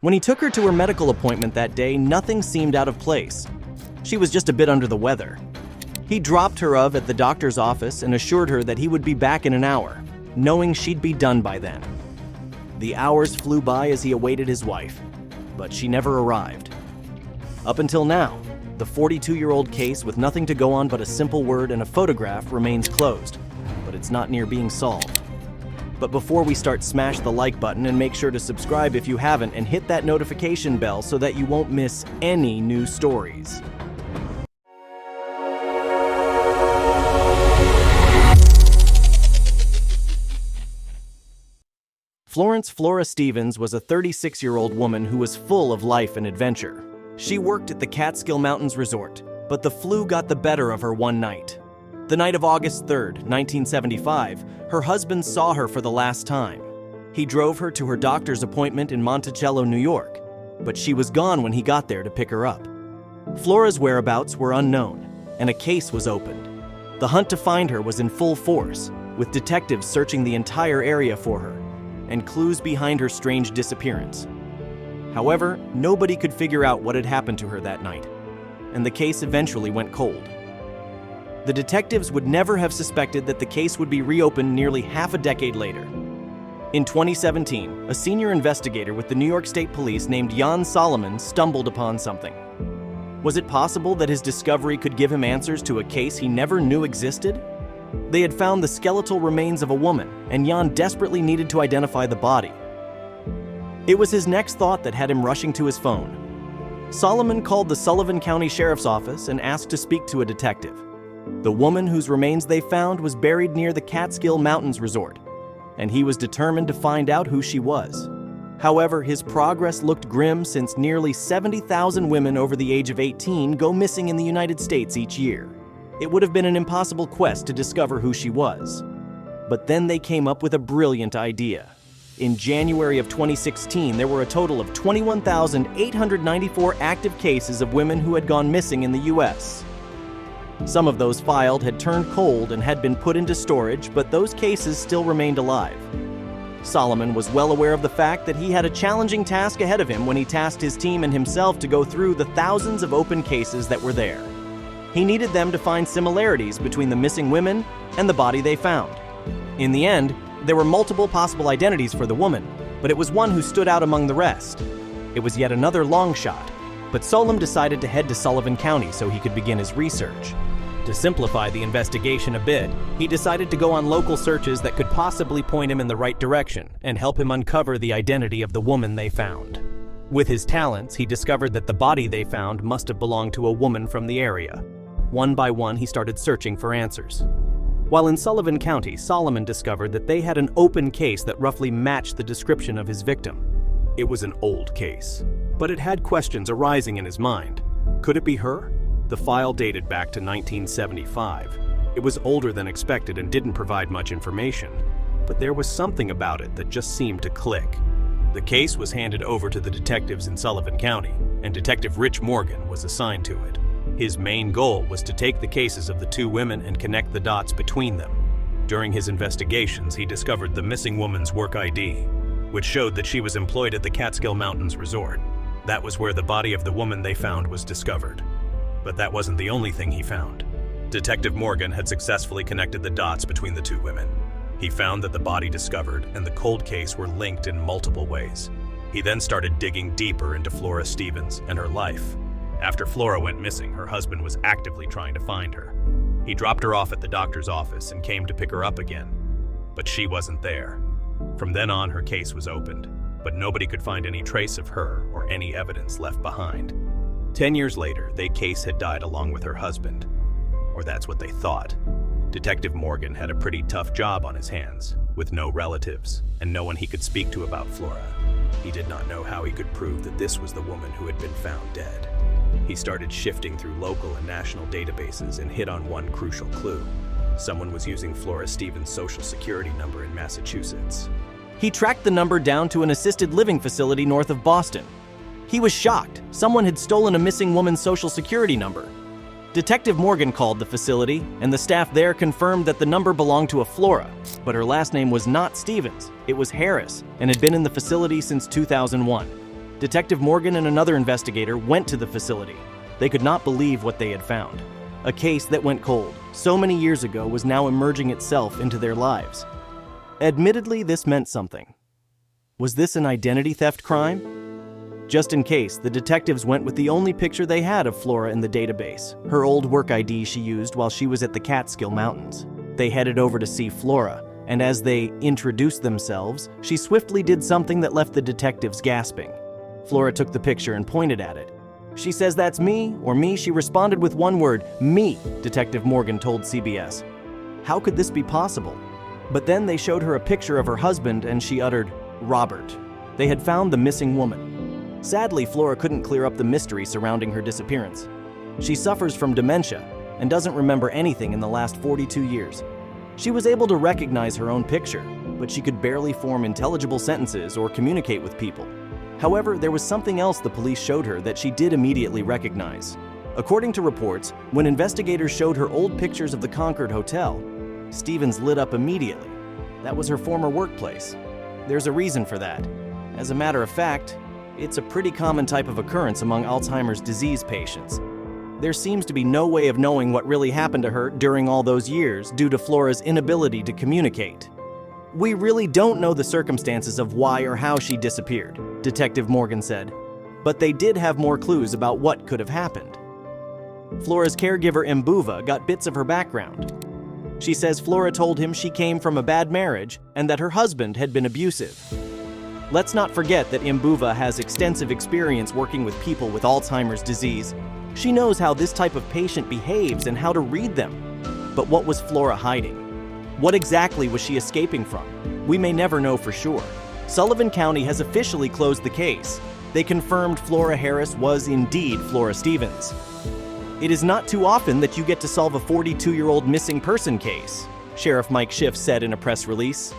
When he took her to her medical appointment that day, nothing seemed out of place. She was just a bit under the weather. He dropped her off at the doctor's office and assured her that he would be back in an hour, knowing she'd be done by then. The hours flew by as he awaited his wife, but she never arrived. Up until now, the 42-year-old case with nothing to go on but a simple word and a photograph remains closed, but it's not near being solved. But before we start, smash the like button and make sure to subscribe if you haven't and hit that notification bell so that you won't miss any new stories. Florence Flora Stevens was a 36-year-old woman who was full of life and adventure. She worked at the Catskill Mountains Resort, but the flu got the better of her one night. The night of August 3rd, 1975, her husband saw her for the last time. He drove her to her doctor's appointment in Monticello, New York, but she was gone when he got there to pick her up. Flora's whereabouts were unknown, and a case was opened. The hunt to find her was in full force, with detectives searching the entire area for her, and clues behind her strange disappearance. However, nobody could figure out what had happened to her that night, and the case eventually went cold. The detectives would never have suspected that the case would be reopened nearly half a decade later. In 2017, a senior investigator with the New York State Police named Jan Solomon stumbled upon something. Was it possible that his discovery could give him answers to a case he never knew existed? They had found the skeletal remains of a woman, and Jan desperately needed to identify the body. It was his next thought that had him rushing to his phone. Solomon called the Sullivan County Sheriff's Office and asked to speak to a detective. The woman whose remains they found was buried near the Catskill Mountains Resort, and he was determined to find out who she was. However, his progress looked grim since nearly 70,000 women over the age of 18 go missing in the United States each year. It would have been an impossible quest to discover who she was. But then they came up with a brilliant idea. In January of 2016, there were a total of 21,894 active cases of women who had gone missing in the U.S. Some of those filed had turned cold and had been put into storage, but those cases still remained alive. Solomon was well aware of the fact that he had a challenging task ahead of him when he tasked his team and himself to go through the thousands of open cases that were there. He needed them to find similarities between the missing women and the body they found. In the end, there were multiple possible identities for the woman, but it was one who stood out among the rest. It was yet another long shot, but Solomon decided to head to Sullivan County so he could begin his research. To simplify the investigation a bit, he decided to go on local searches that could possibly point him in the right direction and help him uncover the identity of the woman they found. With his talents, he discovered that the body they found must have belonged to a woman from the area. One by one, he started searching for answers. While in Sullivan County, Solomon discovered that they had an open case that roughly matched the description of his victim. It was an old case, but it had questions arising in his mind. Could it be her? The file dated back to 1975. It was older than expected and didn't provide much information, but there was something about it that just seemed to click. The case was handed over to the detectives in Sullivan County, and Detective Rich Morgan was assigned to it. His main goal was to take the cases of the two women and connect the dots between them. During his investigations, he discovered the missing woman's work ID, which showed that she was employed at the Catskill Mountains Resort. That was where the body of the woman they found was discovered. But that wasn't the only thing he found. Detective Morgan had successfully connected the dots between the two women. He found that the body discovered and the cold case were linked in multiple ways. He then started digging deeper into Flora Stevens and her life. After Flora went missing, her husband was actively trying to find her. He dropped her off at the doctor's office and came to pick her up again, but she wasn't there. From then on, her case was opened, but nobody could find any trace of her or any evidence left behind. 10 years later, the case had died along with her husband, or that's what they thought. Detective Morgan had a pretty tough job on his hands, with no relatives and no one he could speak to about Flora. He did not know how he could prove that this was the woman who had been found dead. He started shifting through local and national databases and hit on one crucial clue. Someone was using Flora Stevens' social security number in Massachusetts. He tracked the number down to an assisted living facility north of Boston. He was shocked. Someone had stolen a missing woman's social security number. Detective Morgan called the facility, and the staff there confirmed that the number belonged to a Flora, but her last name was not Stevens. It was Harris, and had been in the facility since 2001. Detective Morgan and another investigator went to the facility. They could not believe what they had found. A case that went cold so many years ago was now emerging itself into their lives. Admittedly, this meant something. Was this an identity theft crime? Just in case, the detectives went with the only picture they had of Flora in the database, her old work ID she used while she was at the Catskill Mountains. They headed over to see Flora, and as they introduced themselves, she swiftly did something that left the detectives gasping. Flora took the picture and pointed at it. "She says that's me, or me." She responded with one word, "Me," Detective Morgan told CBS. How could this be possible? But then they showed her a picture of her husband and she uttered, "Robert." They had found the missing woman. Sadly, Flora couldn't clear up the mystery surrounding her disappearance. She suffers from dementia and doesn't remember anything in the last 42 years. She was able to recognize her own picture, but she could barely form intelligible sentences or communicate with people. However, there was something else the police showed her that she did immediately recognize. According to reports, when investigators showed her old pictures of the Concord Hotel, Stevens lit up immediately. That was her former workplace. There's a reason for that. As a matter of fact, it's a pretty common type of occurrence among Alzheimer's disease patients. There seems to be no way of knowing what really happened to her during all those years due to Flora's inability to communicate. "We really don't know the circumstances of why or how she disappeared," Detective Morgan said, but they did have more clues about what could have happened. Flora's caregiver, Mbuva, got bits of her background. She says Flora told him she came from a bad marriage and that her husband had been abusive. Let's not forget that Mbuva has extensive experience working with people with Alzheimer's disease. She knows how this type of patient behaves and how to read them. But what was Flora hiding? What exactly was she escaping from? We may never know for sure. Sullivan County has officially closed the case. They confirmed Flora Harris was indeed Flora Stevens. It is not too often that you get to solve a 42-year-old missing person case, Sheriff Mike Schiff said in a press release.